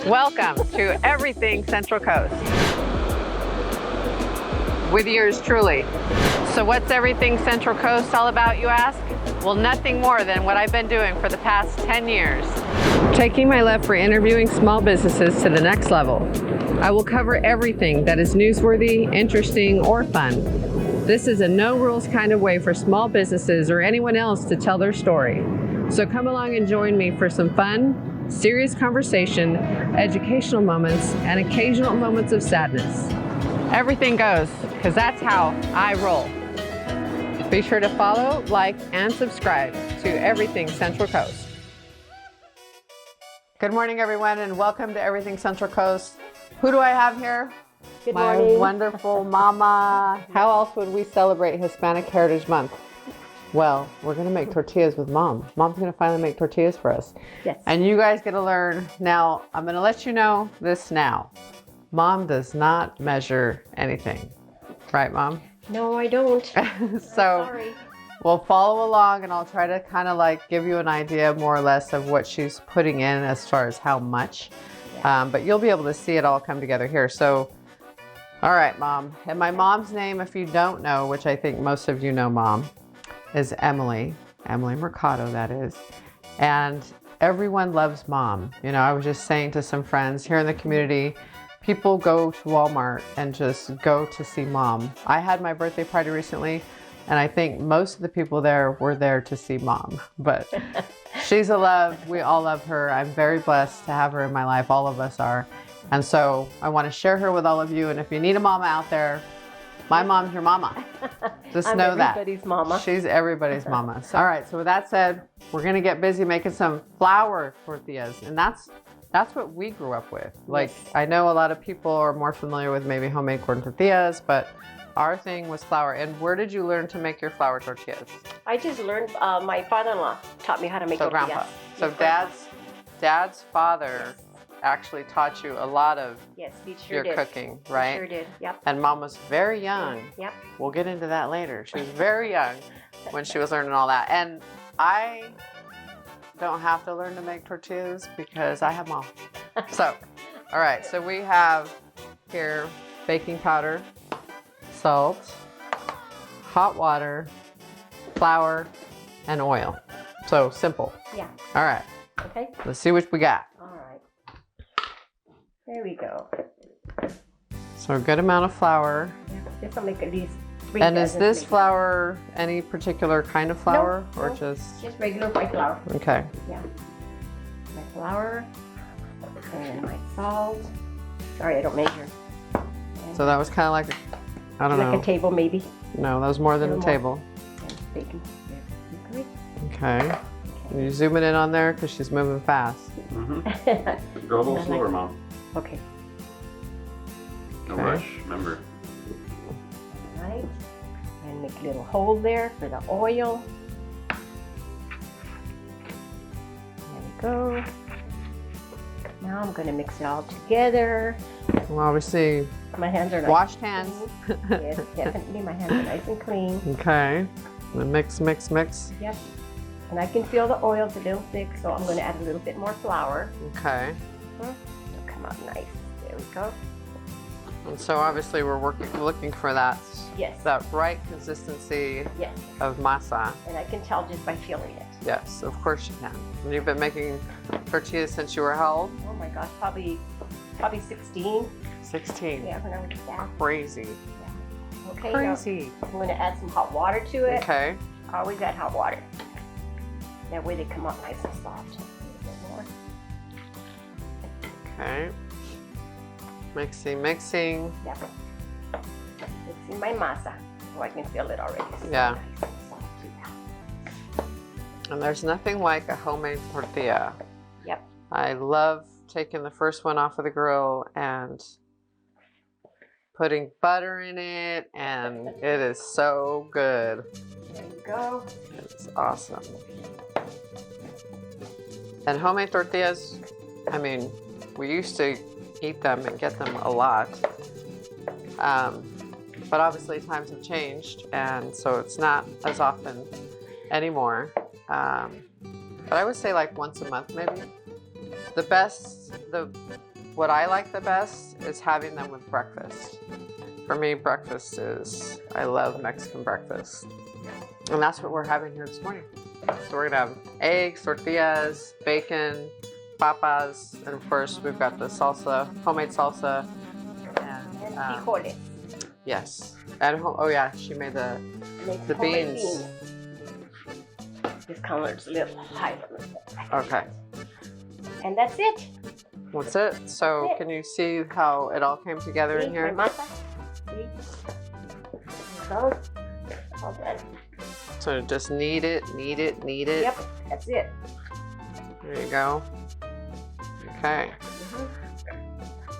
Welcome to Everything Central Coast with yours truly. So what's Everything Central Coast all about, you ask? Well, nothing more than what I've been doing for the past 10 years. Taking my love for interviewing small businesses to the next level. I will cover everything that is newsworthy, interesting, or fun. This is a no rules kind of way for small businesses or anyone else to tell their story. So come along and join me for some fun, serious conversation, educational moments, and occasional moments of sadness. Everything goes, because that's how I roll. Be sure to follow, like, and subscribe to Everything Central Coast. Good morning, everyone, and welcome to Everything Central Coast. Who do I have here? Good morning. My wonderful mama. How else would we celebrate Hispanic Heritage Month? Well, we're going to make tortillas with Mom. Mom's going to finally make tortillas for us. Yes. And you guys get to learn. Now, I'm going to let you know this now. Mom does not measure anything. Right, Mom? No, I don't. So Sorry. we'll follow along and I'll try to kind of like give you an idea more or less of what she's putting in as far as how much. Yeah. But you'll be able to see it all come together here. So, all right, Mom. And my mom's name, if you don't know, which I think most of you know Mom, is Emily Mercado, that is. And everyone loves Mom. You know, I was just saying to some friends here in the community, people go to Walmart and just go to see Mom. I had my birthday party recently, and I think most of the people there were there to see Mom. But she's a love. We all love her. I'm very blessed to have her in my life. All of us are. And so I want to share her with all of you. And if you need a mama out there, my mom's your mama. Just know that. Everybody's mama. She's everybody's mama. So, all right. So with that said, we're going to get busy making some flour tortillas. And that's what we grew up with. Like, Yes. I know a lot of people are more familiar with maybe homemade corn tortillas, but our thing was flour. And where did you learn to make your flour tortillas? I just learned, my father-in-law taught me how to make So tortillas. grandpa. So Yes, grandpa. dad's father actually taught you a lot of Yes, he sure your did. cooking, He right? sure did, yep. And Mom was very young. Yep. We'll get into that later. She was very young when she was learning all that. And I don't have to learn to make tortillas because I have Mom. So, all right. So we have here baking powder, salt, hot water, flour, and oil. So simple. Yeah. All right. Okay. Let's see what we got. All right. There we go. So a good amount of flour. Yeah. This will make at least 3 And is dozen this maybe. flour any particular kind of flour or no. just? Just regular white flour. Okay. Yeah. My flour and my salt. Sorry, I don't measure. And So that was kind of like, I don't like know. a table maybe. No, that was more than a Little more. table. And bacon. Okay. Okay. Can you zoom it in on there? Because she's moving fast. Mm-hmm. Go a little slower, Mom. Okay. No Okay. rush, remember. All right. And make a little hole there for the oil. There we go. Now I'm going to mix it all together. Well, obviously, My hands are nice. washed hands. Yes, definitely. My hands are nice and clean. Okay. And mix, mix, mix. Yep. And I can feel the oil's a little thick, so I'm going to add a little bit more flour. Okay. It'll come out nice. There we go. And so obviously we're looking for that Yes. right consistency Yes. of masa. And I can tell just by feeling it. Yes, of course you can. And you've been making tortillas since you were how old? Oh my gosh, probably 16. 16. Yeah, when I was that. Crazy. Okay. Crazy. Now I'm going to add some hot water to it. Okay. Always add hot water. That way they come out nice and soft. A little bit more. Okay. Mixing. Yep. Mixing my masa. So I can feel it already. So Yeah. Nice and soft. Yeah. And there's nothing like a homemade tortilla. Yep. I love taking the first one off of the grill and putting butter in it, and it is so good. There you go. It's awesome. And homemade tortillas, I mean, we used to eat them and get them a lot. But obviously times have changed, and so it's not as often anymore. But I would say like once a month maybe. The best what I like the best is having them with breakfast. For me, breakfast is, I love Mexican breakfast. And that's what we're having here this morning. So we're gonna have eggs, tortillas, bacon, papas, and of course we've got the salsa, homemade salsa. And frijoles. Yes. Oh yeah, she made the Homemade beans. This color's a little high. Okay. And that's it. That's it. So That's it. can you see how it all came together in See, here? my masa. See? There it goes. All done. So just knead it. Yep, that's it. There you go. Okay.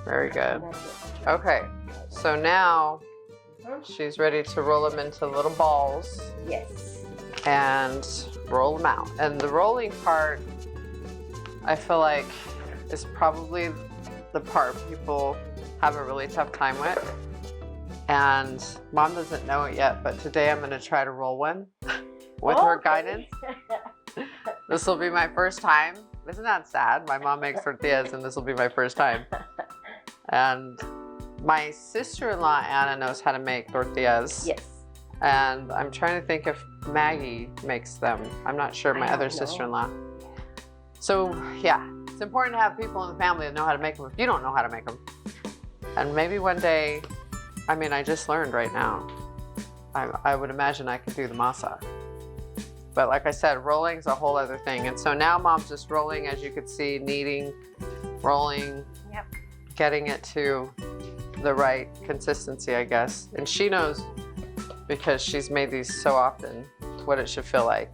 Very good. And that's it. Okay. So now Mhm. she's ready to roll them into little balls Yes. and roll them out. And the rolling part, I feel like, is probably the part people have a really tough time with. And Mom doesn't know it yet, but today I'm going to try to roll one with her Okay. guidance. This will be my first time. Isn't that sad? My mom makes tortillas and this will be my first time. And my sister-in-law Anna knows how to make tortillas. Yes. And I'm trying to think if Maggie makes them. I'm not sure, my I other don't know. sister-in-law. So yeah, it's important to have people in the family that know how to make them if you don't know how to make them. And maybe one day, I mean, I just learned right now. I would imagine I could do the masa. But like I said, rolling's a whole other thing. And so now Mom's just rolling, as you could see, kneading, rolling, Yep. getting it to the right consistency, I guess. And she knows, because she's made these so often, what it should feel like.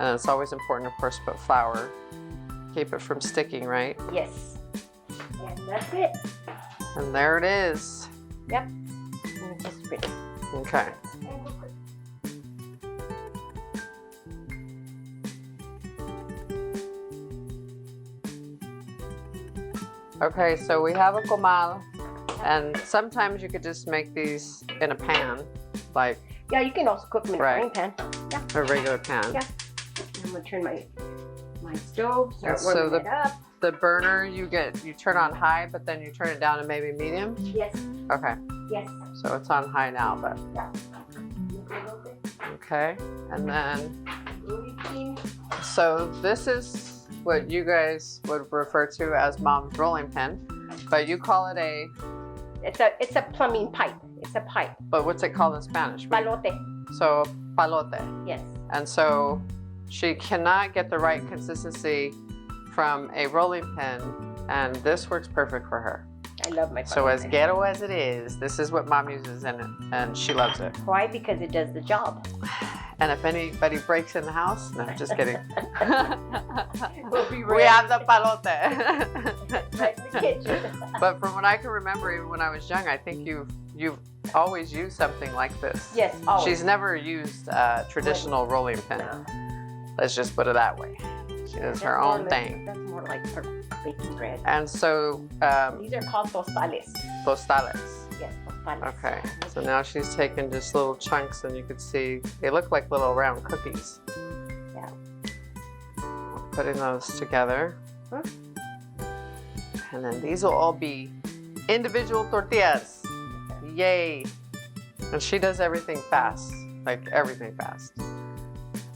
And it's always important, of course, to put flour. Keep it from sticking, right? Yes. And that's it. And there it is. Yep. And it's just pretty. Okay. Okay, so we have a comal, and sometimes you could just make these in a pan, like Yeah, you can also cook them in Right. a frying pan. Yeah. a regular pan. Yeah. I'm gonna turn my stove, start So warming it up. The burner you turn on high, but then you turn it down to maybe medium. Yes. Okay, Yes. so it's on high now, but Yeah. okay. And then, Okay. so this is what you guys would refer to as Mom's rolling pin, but you call it It's a plumbing pipe. It's a pipe. but what's it called in Spanish? Palote. So palote. Yes. And so she cannot get the right consistency from a rolling pin, and this works perfect for her. I love my palote. So as ghetto as it is, this is what Mom uses in it, and she loves it. Why? Because it does the job. And if anybody breaks in the house, no, just kidding. We'll be We have the palote. right in the kitchen. But from what I can remember, even when I was young, I think you've always used something like this. Yes, always. She's never used a traditional rolling pin. No. Let's just put it that way. She does her That's more own like- thing. That's more like for baking bread. And so, These are called tostales. tostales. Yes, tostales. Okay, so now she's taking just little chunks, and you can see they look like little round cookies. Yeah. Putting those together. Huh? And then these will all be individual tortillas. Yay. And she does everything fast, like everything fast.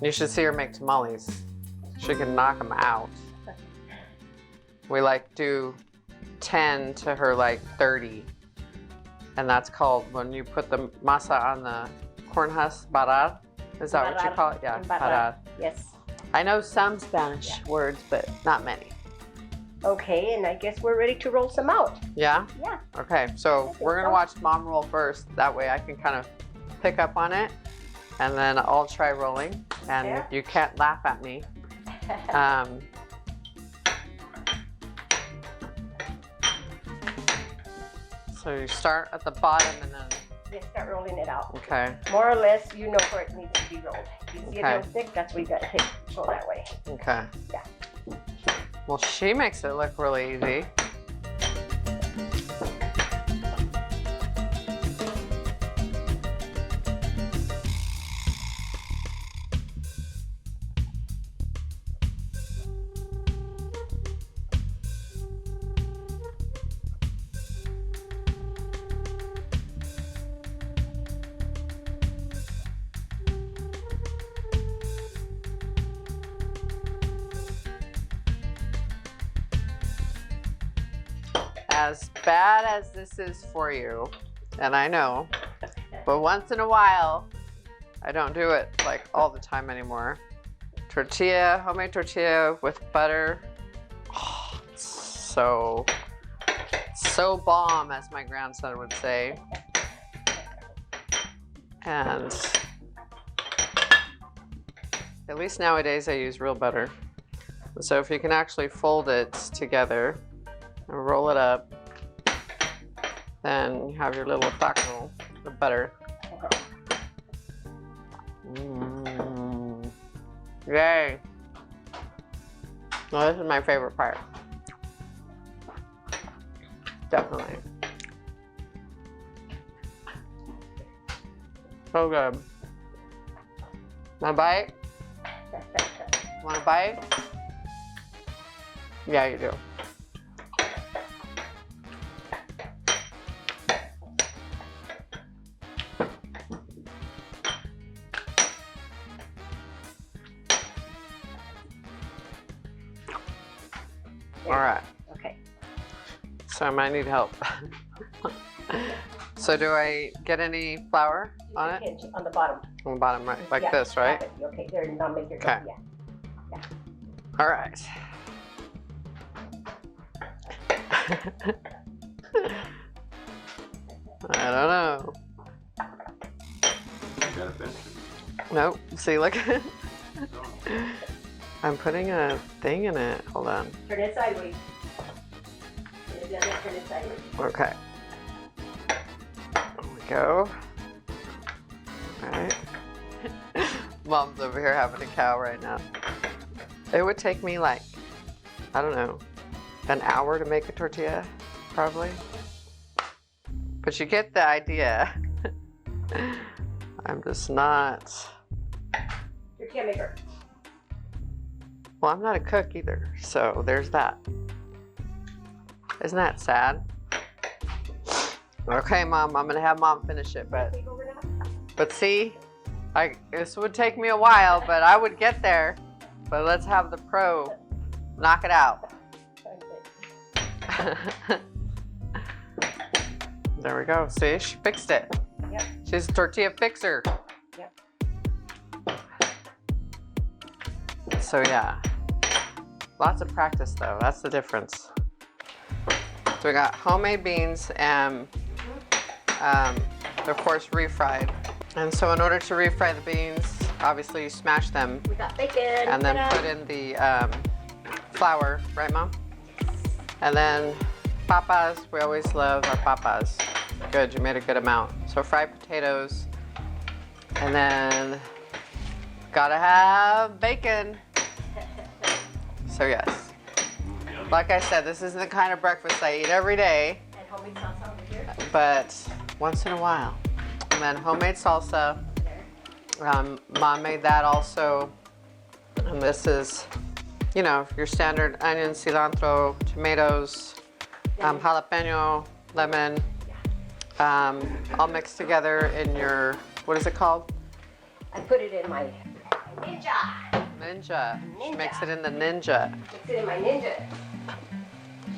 You should see her make tamales. She can knock them out. We like do 10 to her like 30. And that's called when you put the masa on the corn husk, parar. Is that what you Parar. call it? Yeah, Parar. parar. Yes. I know some Spanish words, but not many. Okay, and I guess we're ready to roll some out. Yeah? Yeah. Okay, so think we're gonna so. watch Mom roll first. That way I can kind of pick up on it, and then I'll try rolling. And Yeah. you can't laugh at me. Um, so you start at the bottom and then, Just start rolling it out. okay, More or less, you know where it needs to be rolled. If you see it Okay. real thick, that's where you gotta hit. Go that way. okay. Yeah. Well, she makes it look really easy. as bad as this is for you, and I know, but once in a while, I don't do it like all the time anymore. Tortilla, homemade tortilla with butter. Oh, it's so bomb, as my grandson would say. And at least nowadays I use real butter. So if you can actually fold it together and roll it up, then you have your little taco of butter. Yay! Well, this is my favorite part. Definitely. So good. Want a bite? Want a bite? Yeah, you do. All right. Okay. So I might need help. So do I get any flour on it? Pinch on the bottom. On the bottom, right? Like Yeah, this, right? have it. Okay, there, now make your Okay. Yeah. All right. I don't know. You gotta finish it. Nope. See, look. I'm putting a thing in it. Hold on. Turn it sideways. Turn it sideways. Okay. There we go. All right. Mom's over here having a cow right now. It would take me like, I don't know, an hour to make a tortilla, probably. But you get the idea. I'm just not. Tortilla maker. Well, I'm not a cook either, so there's that. Isn't that sad? Okay, Mom, I'm gonna have Mom finish it, but see, this would take me a while, but I would get there. But let's have the pro knock it out. There we go. See, she fixed it. Yep. She's a tortilla fixer. Yep. So yeah, lots of practice though. That's the difference. So we got homemade beans and, of course, refried. And so in order to refry the beans, obviously you smash them. We got bacon. And then put in the flour, right, Mom? And then papas, we always love our papas. Good, you made a good amount. So fried potatoes, and then gotta have bacon. So yes, like I said, this isn't the kind of breakfast I eat every day, And homemade salsa over here. but once in a while. And then homemade salsa. Mom made that also. And this is, you know, your standard onion, cilantro, tomatoes, jalapeno, lemon, all mixed together in your, what is it called? I put it in my Ninja. Ninja. She Ninja. makes it in the Ninja. Mix it in my Ninja.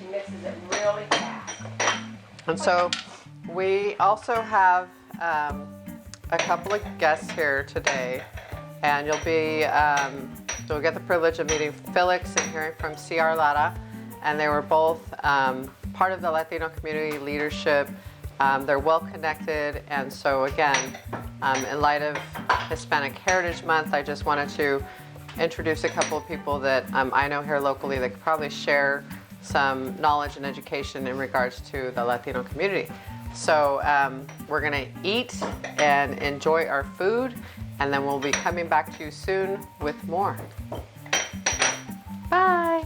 She mixes it really fast. And So we also have a couple of guests here today, and you'll get the privilege of meeting Felix and hearing from C.R. Lara, and they were both part of the Latino community leadership. They're well connected, and so again, in light of Hispanic Heritage Month, I just wanted to introduce a couple of people that I know here locally that could probably share some knowledge and education in regards to the Latino community. So we're gonna eat and enjoy our food, and then we'll be coming back to you soon with more. Bye.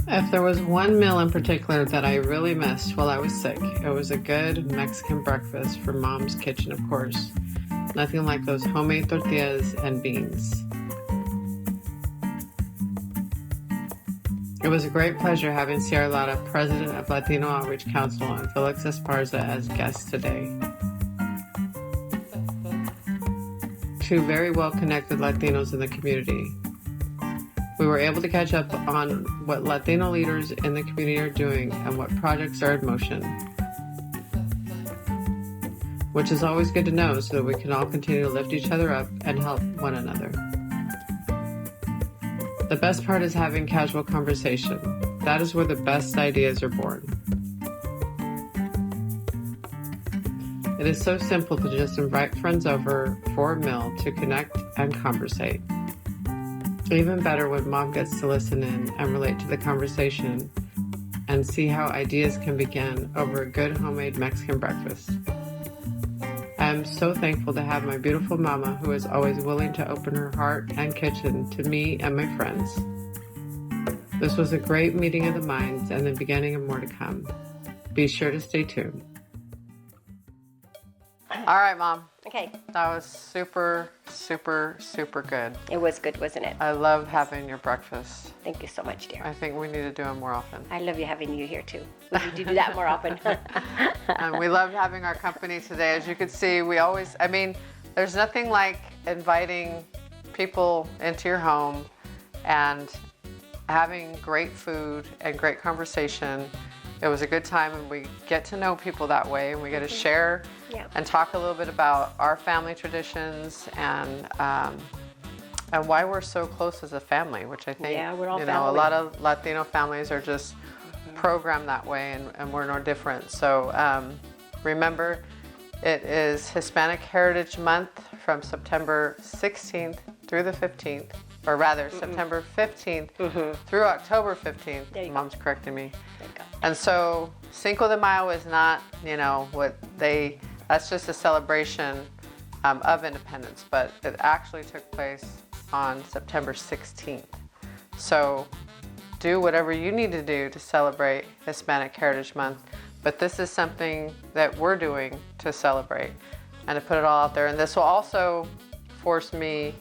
If there was one meal in particular that I really missed while I was sick, it was a good Mexican breakfast from Mom's kitchen, of course. Nothing like those homemade tortillas and beans. It was a great pleasure having Sierra Lara, President of Latino Outreach Council, and Felix Esparza as guests today. two very well-connected Latinos in the community. We were able to catch up on what Latino leaders in the community are doing and what projects are in motion, which is always good to know so that we can all continue to lift each other up and help one another. The best part is having casual conversation. That is where the best ideas are born. It is so simple to just invite friends over for a meal to connect and conversate. Even better when Mom gets to listen in and relate to the conversation and see how ideas can begin over a good homemade Mexican breakfast. I am so thankful to have my beautiful mama who is always willing to open her heart and kitchen to me and my friends. This was a great meeting of the minds and the beginning of more to come. Be sure to stay tuned. All right, Mom. Okay. That was super, super, super good. It was good, wasn't it? I love having your breakfast. Thank you so much, dear. I think we need to do them more often. I love you having you here too. We need to do that more often. And we love having our company today. As you can see, we always, there's nothing like inviting people into your home and having great food and great conversation. It was a good time, and we get to know people that way, and we get to share and talk a little bit about our family traditions and why we're so close as a family, which I think we're all a family. lot of Latino families are just programmed that way, and we're no different. So remember, it is Hispanic Heritage Month from September 16th through the 15th, or rather September 15th through October 15th. Mom's correcting me. And so Cinco de Mayo is not, that's just a celebration of independence, but it actually took place on September 16th. So do whatever you need to do to celebrate Hispanic Heritage Month, but this is something that we're doing to celebrate and to put it all out there. And this will also force me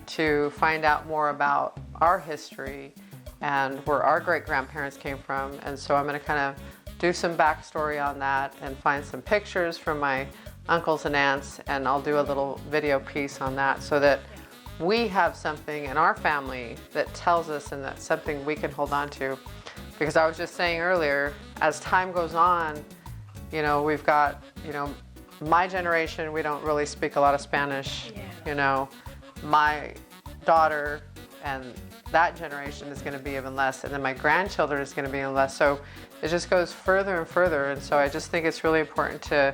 to find out more about our history and where our great-grandparents came from. And so I'm going to kind of do some backstory on that and find some pictures from my uncles and aunts, and I'll do a little video piece on that so that we have something in our family that tells us, and that's something we can hold on to. Because I was just saying earlier, as time goes on, we've got, my generation, we don't really speak a lot of Spanish. My daughter and that generation is going to be even less, and then my grandchildren is going to be even less. So it just goes further and further. And so I just think it's really important to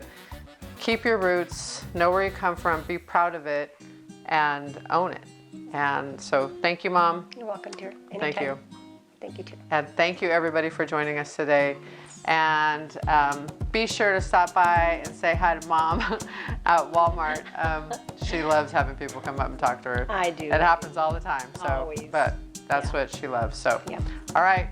keep your roots, know where you come from, be proud of it, and own it. And so thank you, Mom. You're welcome, dear. Anytime. Thank you. Thank you, too. And thank you, everybody, for joining us today. And be sure to stop by and say hi to Mom at Walmart. She loves having people come up and talk to her. I do. It happens all the time. So, Always. But that's what she loves. So, Yep. All right.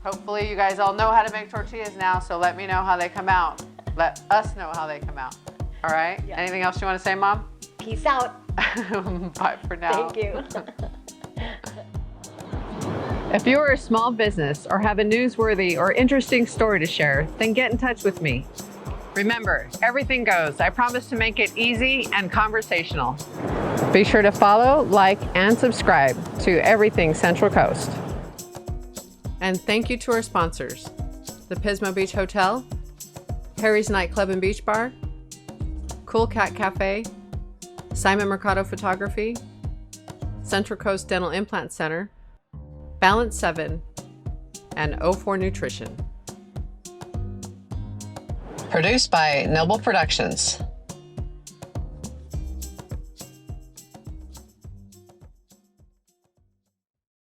Hopefully you guys all know how to make tortillas now, so let me know how they come out. Let us know how they come out. All right? Yep. Anything else you want to say, Mom? Peace out. Bye for now. Thank you. If you are a small business or have a newsworthy or interesting story to share, then get in touch with me. Remember, everything goes. I promise to make it easy and conversational. Be sure to follow, like, and subscribe to Everything Central Coast. And thank you to our sponsors, the Pismo Beach Hotel, Harry's Nightclub and Beach Bar, Cool Cat Cafe, Simon Mercado Photography, Central Coast Dental Implant Center, Balance 7, and O4 Nutrition. Produced by Noble Productions.